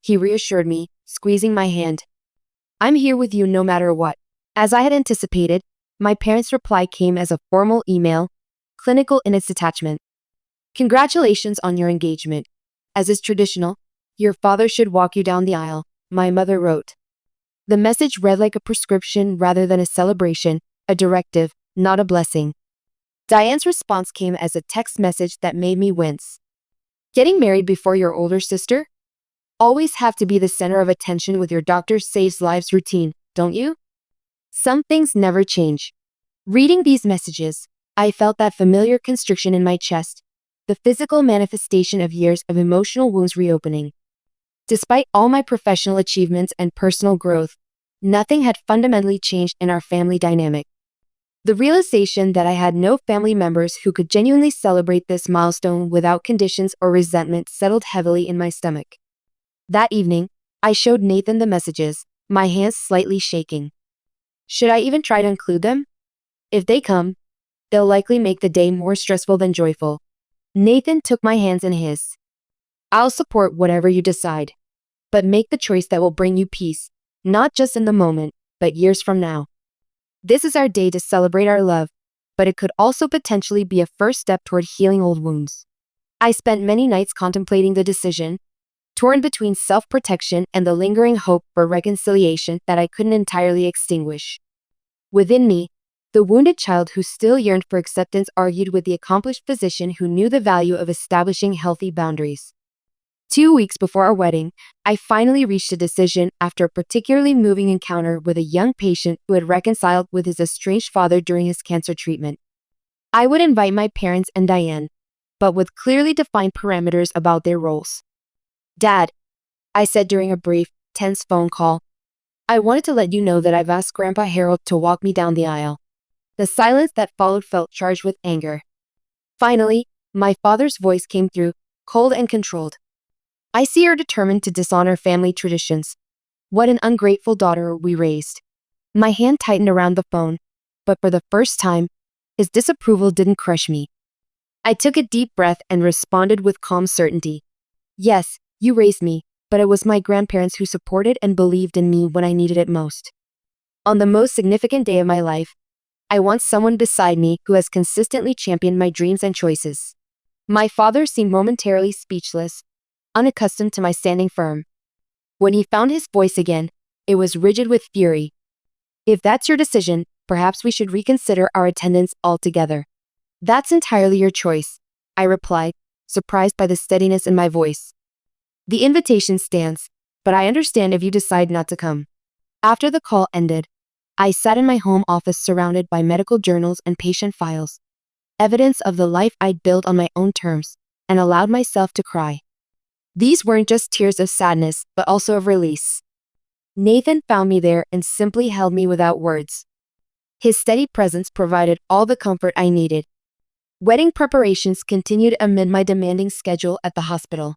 he reassured me, squeezing my hand. "I'm here with you no matter what." As I had anticipated, my parents' reply came as a formal email, clinical in its detachment. "Congratulations on your engagement. As is traditional, your father should walk you down the aisle," my mother wrote. The message read like a prescription rather than a celebration, a directive, not a blessing. Diane's response came as a text message that made me wince. "Getting married before your older sister? Always have to be the center of attention with your doctor saves lives routine, don't you?" Some things never change. Reading these messages, I felt that familiar constriction in my chest, the physical manifestation of years of emotional wounds reopening. Despite all my professional achievements and personal growth, nothing had fundamentally changed in our family dynamic. The realization that I had no family members who could genuinely celebrate this milestone without conditions or resentment settled heavily in my stomach. That evening, I showed Nathan the messages, my hands slightly shaking. Should I even try to include them? If they come, they'll likely make the day more stressful than joyful. Nathan took my hands in his. "I'll support whatever you decide, but make the choice that will bring you peace, not just in the moment, but years from now. This is our day to celebrate our love, but it could also potentially be a first step toward healing old wounds." I spent many nights contemplating the decision, torn between self-protection and the lingering hope for reconciliation that I couldn't entirely extinguish. Within me, the wounded child who still yearned for acceptance argued with the accomplished physician who knew the value of establishing healthy boundaries. 2 weeks before our wedding, I finally reached a decision after a particularly moving encounter with a young patient who had reconciled with his estranged father during his cancer treatment. I would invite my parents and Diane, but with clearly defined parameters about their roles. "Dad," I said during a brief, tense phone call, "I wanted to let you know that I've asked Grandpa Harold to walk me down the aisle." The silence that followed felt charged with anger. Finally, my father's voice came through, cold and controlled. "I see you're determined to dishonor family traditions. What an ungrateful daughter we raised." My hand tightened around the phone, but for the first time, his disapproval didn't crush me. I took a deep breath and responded with calm certainty. "Yes, you raised me, but it was my grandparents who supported and believed in me when I needed it most. On the most significant day of my life, I want someone beside me who has consistently championed my dreams and choices." My father seemed momentarily speechless, unaccustomed to my standing firm. When he found his voice again, it was rigid with fury. "If that's your decision, perhaps we should reconsider our attendance altogether." "That's entirely your choice," I replied, surprised by the steadiness in my voice. "The invitation stands, but I understand if you decide not to come." After the call ended, I sat in my home office surrounded by medical journals and patient files, evidence of the life I'd built on my own terms, and allowed myself to cry. These weren't just tears of sadness, but also of release. Nathan found me there and simply held me without words. His steady presence provided all the comfort I needed. Wedding preparations continued amid my demanding schedule at the hospital.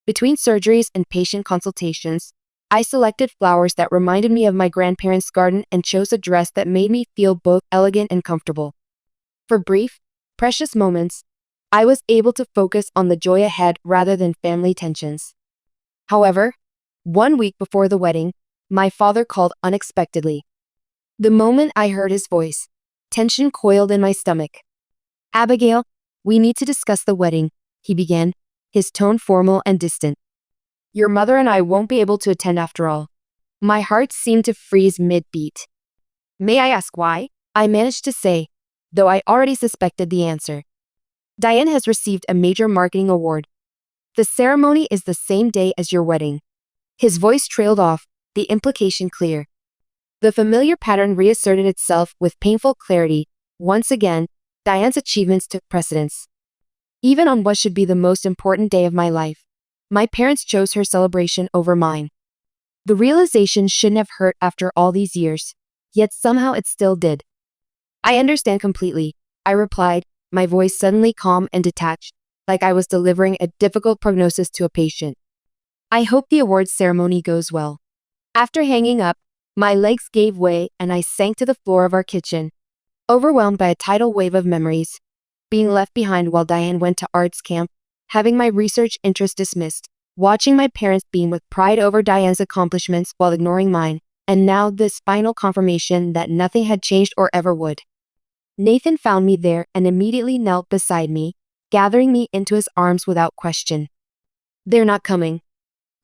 Between surgeries and patient consultations, I selected flowers that reminded me of my grandparents' garden and chose a dress that made me feel both elegant and comfortable. For brief, precious moments, I was able to focus on the joy ahead rather than family tensions. However, 1 week before the wedding, my father called unexpectedly. The moment I heard his voice, tension coiled in my stomach. "Abigail, we need to discuss the wedding," he began, his tone formal and distant. "Your mother and I won't be able to attend after all." My heart seemed to freeze mid-beat. "May I ask why?" I managed to say, though I already suspected the answer. "Diane has received a major marketing award. The ceremony is the same day as your wedding." His voice trailed off, the implication clear. The familiar pattern reasserted itself with painful clarity. Once again, Diane's achievements took precedence. Even on what should be the most important day of my life, my parents chose her celebration over mine. The realization shouldn't have hurt after all these years, yet somehow it still did. "I understand completely," I replied, my voice suddenly calm and detached, like I was delivering a difficult prognosis to a patient. "I hope the awards ceremony goes well." After hanging up, my legs gave way and I sank to the floor of our kitchen, overwhelmed by a tidal wave of memories. Being left behind while Diane went to arts camp, having my research interest dismissed, watching my parents beam with pride over Diane's accomplishments while ignoring mine, and now this final confirmation that nothing had changed or ever would. Nathan found me there and immediately knelt beside me, gathering me into his arms without question. "They're not coming,"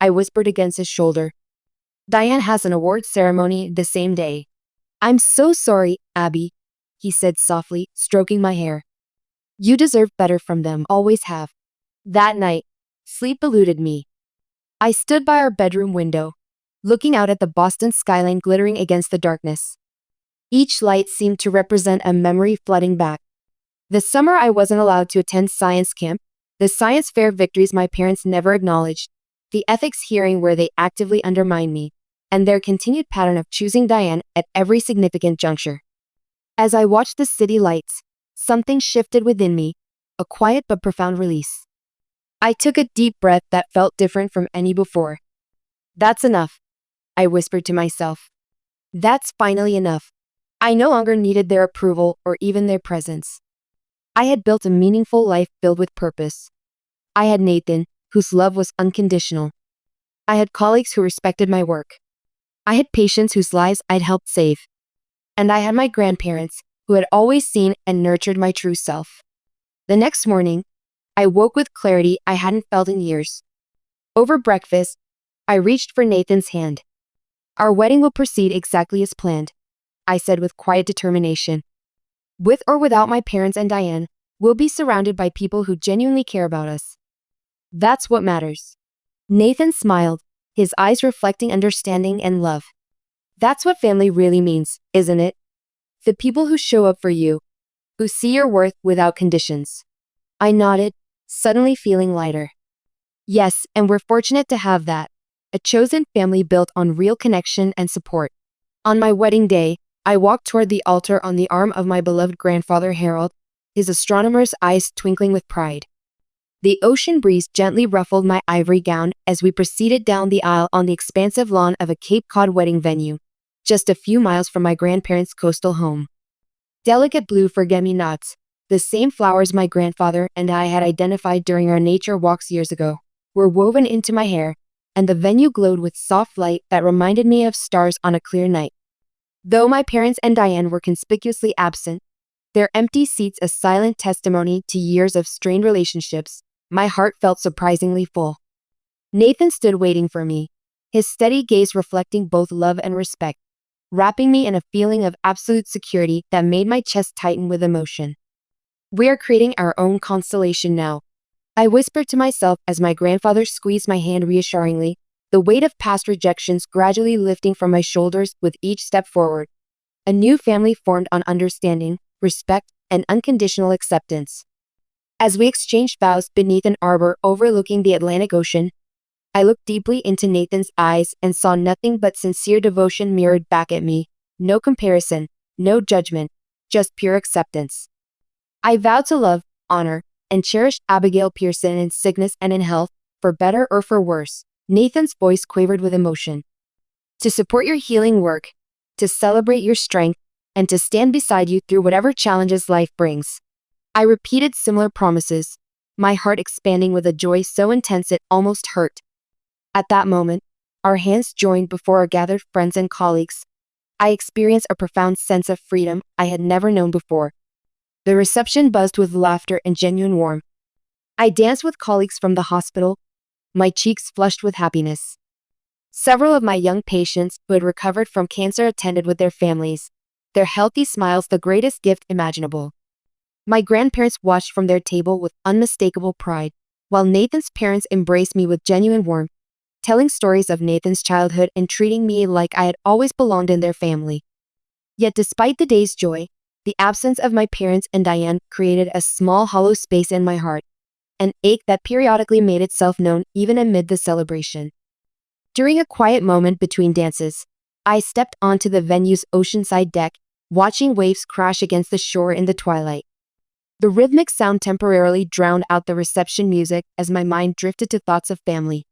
I whispered against his shoulder. "Diane has an award ceremony the same day." "I'm so sorry, Abby," he said softly, stroking my hair. "You deserve better from them, always have." That night, sleep eluded me. I stood by our bedroom window, looking out at the Boston skyline glittering against the darkness. Each light seemed to represent a memory flooding back. The summer I wasn't allowed to attend science camp, the science fair victories my parents never acknowledged, the ethics hearing where they actively undermined me, and their continued pattern of choosing Diane at every significant juncture. As I watched the city lights, something shifted within me, a quiet but profound release. I took a deep breath that felt different from any before. "That's enough," I whispered to myself. "That's finally enough." I no longer needed their approval or even their presence. I had built a meaningful life filled with purpose. I had Nathan, whose love was unconditional. I had colleagues who respected my work. I had patients whose lives I'd helped save. And I had my grandparents, who had always seen and nurtured my true self. The next morning, I woke with clarity I hadn't felt in years. Over breakfast, I reached for Nathan's hand. "Our wedding will proceed exactly as planned," I said with quiet determination. "With or without my parents and Diane, we'll be surrounded by people who genuinely care about us. That's what matters." Nathan smiled, his eyes reflecting understanding and love. That's what family really means, isn't it? The people who show up for you, who see your worth without conditions. I nodded, suddenly feeling lighter. Yes, and we're fortunate to have that. A chosen family built on real connection and support. On my wedding day, I walked toward the altar on the arm of my beloved grandfather Harold, his astronomer's eyes twinkling with pride. The ocean breeze gently ruffled my ivory gown as we proceeded down the aisle on the expansive lawn of a Cape Cod wedding venue, just a few miles from my grandparents' coastal home. Delicate blue forget-me-nots, the same flowers my grandfather and I had identified during our nature walks years ago, were woven into my hair, and the venue glowed with soft light that reminded me of stars on a clear night. Though my parents and Diane were conspicuously absent, their empty seats a silent testimony to years of strained relationships, my heart felt surprisingly full. Nathan stood waiting for me, his steady gaze reflecting both love and respect, wrapping me in a feeling of absolute security that made my chest tighten with emotion. We are creating our own constellation now, I whispered to myself as my grandfather squeezed my hand reassuringly, the weight of past rejections gradually lifting from my shoulders with each step forward. A new family formed on understanding, respect, and unconditional acceptance. As we exchanged vows beneath an arbor overlooking the Atlantic Ocean, I looked deeply into Nathan's eyes and saw nothing but sincere devotion mirrored back at me. No comparison, no judgment, just pure acceptance. I vowed to love, honor, and cherish Abigail Pearson in sickness and in health, for better or for worse. Nathan's voice quavered with emotion. To support your healing work, to celebrate your strength, and to stand beside you through whatever challenges life brings. I repeated similar promises, my heart expanding with a joy so intense it almost hurt. At that moment, our hands joined before our gathered friends and colleagues. I experienced a profound sense of freedom I had never known before. The reception buzzed with laughter and genuine warmth. I danced with colleagues from the hospital, my cheeks flushed with happiness. Several of my young patients who had recovered from cancer attended with their families, their healthy smiles the greatest gift imaginable. My grandparents watched from their table with unmistakable pride, while Nathan's parents embraced me with genuine warmth, telling stories of Nathan's childhood and treating me like I had always belonged in their family. Yet despite the day's joy, the absence of my parents and Diane created a small hollow space in my heart, an ache that periodically made itself known even amid the celebration. During a quiet moment between dances, I stepped onto the venue's oceanside deck, watching waves crash against the shore in the twilight. The rhythmic sound temporarily drowned out the reception music as my mind drifted to thoughts of family.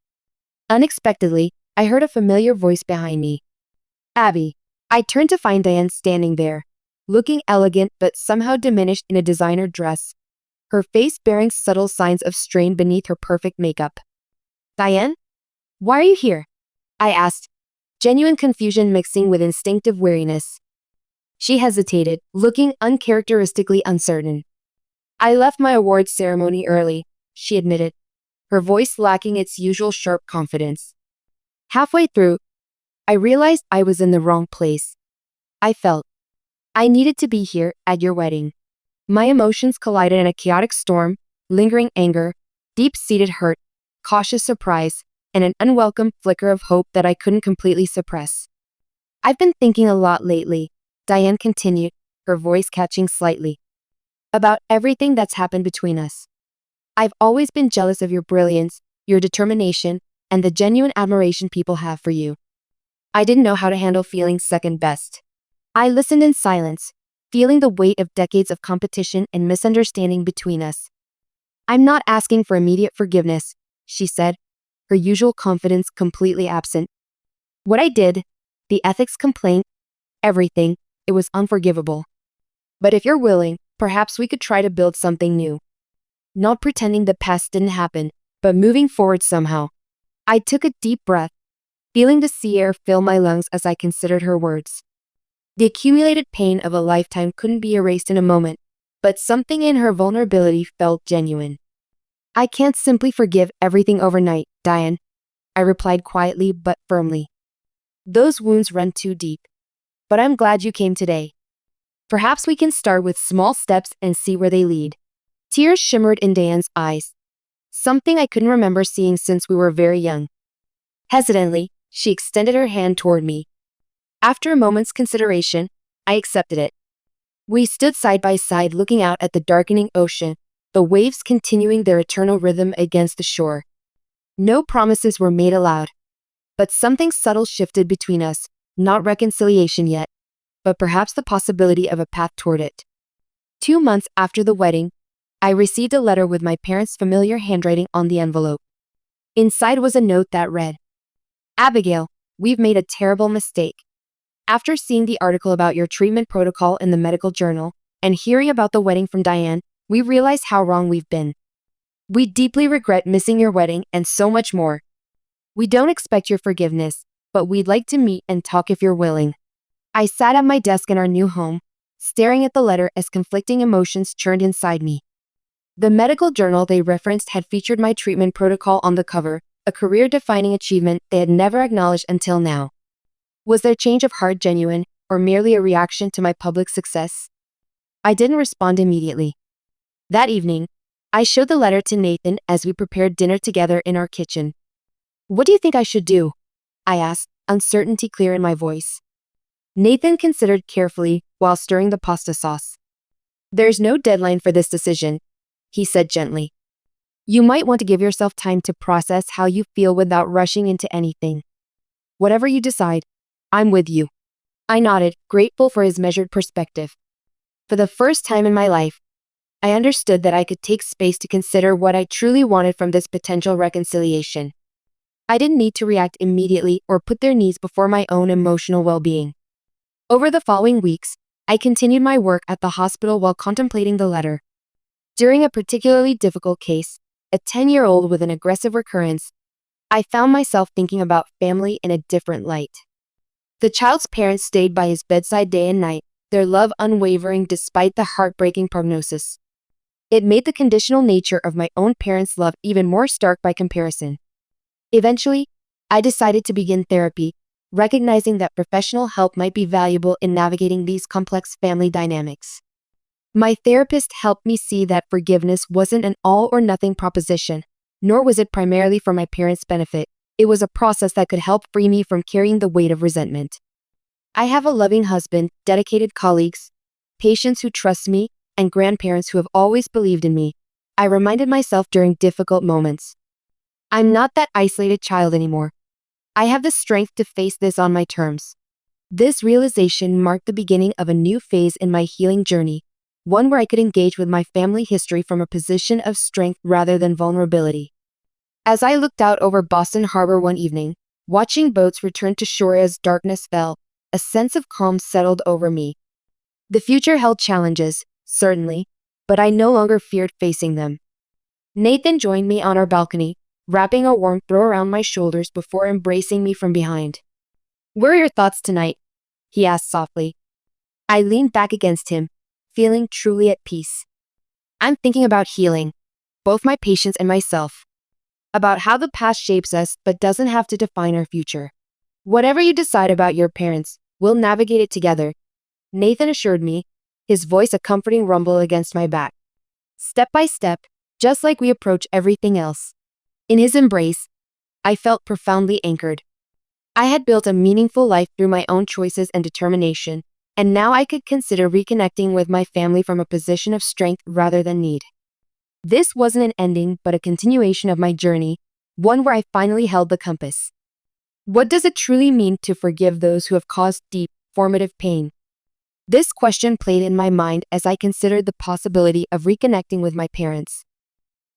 Unexpectedly, I heard a familiar voice behind me. Abby. I turned to find Diane standing there, looking elegant but somehow diminished in a designer dress, her face bearing subtle signs of strain beneath her perfect makeup. Diane? Why are you here? I asked, genuine confusion mixing with instinctive weariness. She hesitated, looking uncharacteristically uncertain. I left my awards ceremony early, she admitted, her voice lacking its usual sharp confidence. Halfway through, I realized I was in the wrong place. I felt I needed to be here at your wedding. My emotions collided in a chaotic storm, lingering anger, deep-seated hurt, cautious surprise, and an unwelcome flicker of hope that I couldn't completely suppress. I've been thinking a lot lately, Diane continued, her voice catching slightly, about everything that's happened between us. I've always been jealous of your brilliance, your determination, and the genuine admiration people have for you. I didn't know how to handle feeling second best. I listened in silence, feeling the weight of decades of competition and misunderstanding between us. I'm not asking for immediate forgiveness, she said, her usual confidence completely absent. What I did, the ethics complaint, everything, it was unforgivable. But if you're willing, perhaps we could try to build something new. Not pretending the past didn't happen, but moving forward somehow. I took a deep breath, feeling the sea air fill my lungs as I considered her words. The accumulated pain of a lifetime couldn't be erased in a moment, but something in her vulnerability felt genuine. I can't simply forgive everything overnight, Diane, I replied quietly but firmly. Those wounds run too deep. But I'm glad you came today. Perhaps we can start with small steps and see where they lead. Tears shimmered in Diane's eyes. something I couldn't remember seeing since we were very young. Hesitantly, she extended her hand toward me. After a moment's consideration, I accepted it. We stood side by side looking out at the darkening ocean, the waves continuing their eternal rhythm against the shore. No promises were made aloud, but something subtle shifted between us, not reconciliation yet, but perhaps the possibility of a path toward it. 2 months after the wedding, I received a letter with my parents' familiar handwriting on the envelope. Inside was a note that read, "Abigail, we've made a terrible mistake. After seeing the article about your treatment protocol in the medical journal and hearing about the wedding from Diane, we realize how wrong we've been. We deeply regret missing your wedding and so much more. We don't expect your forgiveness, but we'd like to meet and talk if you're willing." I sat at my desk in our new home, staring at the letter as conflicting emotions churned inside me. The medical journal they referenced had featured my treatment protocol on the cover, a career-defining achievement they had never acknowledged until now. Was their change of heart genuine, or merely a reaction to my public success? I didn't respond immediately. That evening, I showed the letter to Nathan as we prepared dinner together in our kitchen. "What do you think I should do?" I asked, uncertainty clear in my voice. Nathan considered carefully while stirring the pasta sauce. "There's no deadline for this decision," he said gently. "You might want to give yourself time to process how you feel without rushing into anything. Whatever you decide, I'm with you." I nodded, grateful for his measured perspective. For the first time in my life, I understood that I could take space to consider what I truly wanted from this potential reconciliation. I didn't need to react immediately or put their needs before my own emotional well-being. Over the following weeks, I continued my work at the hospital while contemplating the letter. During a particularly difficult case, a 10-year-old with an aggressive recurrence, I found myself thinking about family in a different light. The child's parents stayed by his bedside day and night, their love unwavering despite the heartbreaking prognosis. It made the conditional nature of my own parents' love even more stark by comparison. Eventually, I decided to begin therapy, recognizing that professional help might be valuable in navigating these complex family dynamics. My therapist helped me see that forgiveness wasn't an all-or-nothing proposition, nor was it primarily for my parents' benefit. It was a process that could help free me from carrying the weight of resentment. I have a loving husband, dedicated colleagues, patients who trust me, and grandparents who have always believed in me, I reminded myself during difficult moments. I'm not that isolated child anymore. I have the strength to face this on my terms. This realization marked the beginning of a new phase in my healing journey, one where I could engage with my family history from a position of strength rather than vulnerability. As I looked out over Boston Harbor one evening, watching boats return to shore as darkness fell, a sense of calm settled over me. The future held challenges, certainly, but I no longer feared facing them. Nathan joined me on our balcony, wrapping a warm throw around my shoulders before embracing me from behind. "What are your thoughts tonight?" he asked softly. I leaned back against him, feeling truly at peace. "I'm thinking about healing, both my patients and myself. About how the past shapes us but doesn't have to define our future. Whatever you decide about your parents, we'll navigate it together," Nathan assured me, his voice a comforting rumble against my back. Step by step, just like we approach everything else. In his embrace, I felt profoundly anchored. I had built a meaningful life through my own choices and determination, and now I could consider reconnecting with my family from a position of strength rather than need. This wasn't an ending, but a continuation of my journey, one where I finally held the compass. What does it truly mean to forgive those who have caused deep, formative pain? This question played in my mind as I considered the possibility of reconnecting with my parents.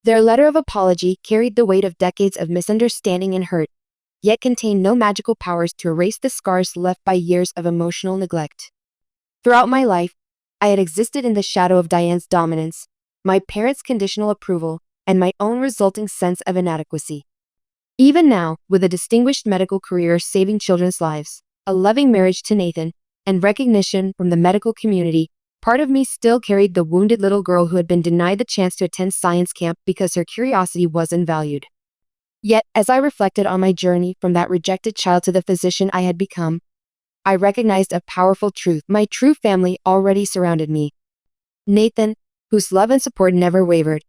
Their letter of apology carried the weight of decades of misunderstanding and hurt, yet contained no magical powers to erase the scars left by years of emotional neglect. Throughout my life, I had existed in the shadow of Diane's dominance, my parents' conditional approval, and my own resulting sense of inadequacy. Even now, with a distinguished medical career saving children's lives, a loving marriage to Nathan, and recognition from the medical community, part of me still carried the wounded little girl who had been denied the chance to attend science camp because her curiosity wasn't valued. Yet, as I reflected on my journey from that rejected child to the physician I had become, I recognized a powerful truth. My true family already surrounded me. Nathan, whose love and support never wavered.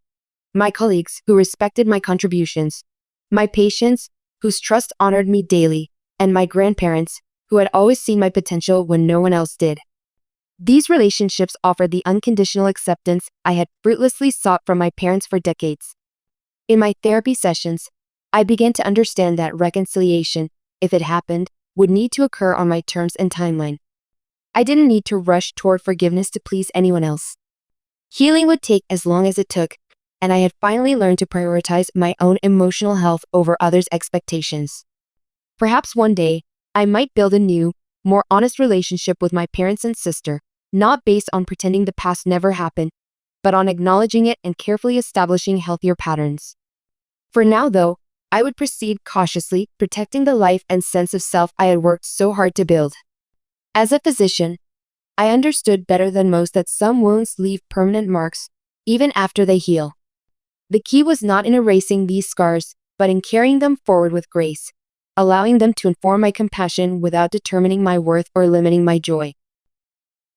my colleagues who respected my contributions, my patients whose trust honored me daily, and my grandparents who had always seen my potential when no one else did. These relationships offered the unconditional acceptance I had fruitlessly sought from my parents for decades. In my therapy sessions, I began to understand that reconciliation, if it happened, would need to occur on my terms and timeline. I didn't need to rush toward forgiveness to please anyone else. Healing would take as long as it took, and I had finally learned to prioritize my own emotional health over others' expectations. Perhaps one day, I might build a new, more honest relationship with my parents and sister, not based on pretending the past never happened, but on acknowledging it and carefully establishing healthier patterns. For now, though, I would proceed cautiously, protecting the life and sense of self I had worked so hard to build. As a physician, I understood better than most that some wounds leave permanent marks, even after they heal. The key was not in erasing these scars, but in carrying them forward with grace, allowing them to inform my compassion without determining my worth or limiting my joy.